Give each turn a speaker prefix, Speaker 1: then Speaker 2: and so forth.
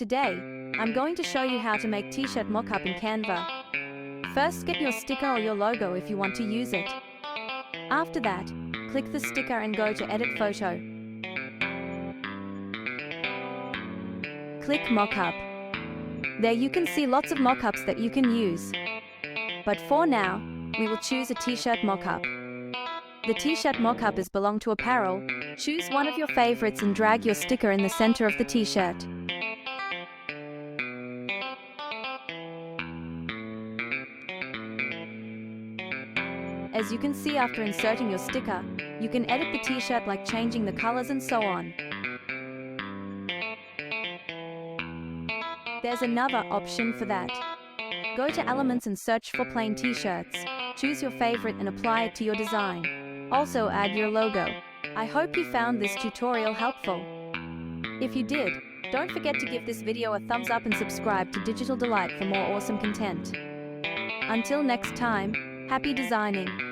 Speaker 1: Today, I'm going to show you how to make t-shirt mockup in Canva. First, get your sticker or your logo if you want to use it. After that, click the sticker and go to Edit Photo. Click Mockup. There you can see lots of mockups that you can use. But for now, we will choose a t-shirt mockup. The t-shirt mockup is belong to apparel. Choose one of your favorites and drag your sticker in the center of the t-shirt. As you can see, after inserting your sticker, you can edit the t-shirt like changing the colors and so on. There's another option for that. Go to Elements and search for plain t-shirts. Choose your favorite and apply it to your design. Also add your logo. I hope you found this tutorial helpful. If you did, don't forget to give this video a thumbs up and subscribe to Digital Delight for more awesome content. Until next time, happy designing!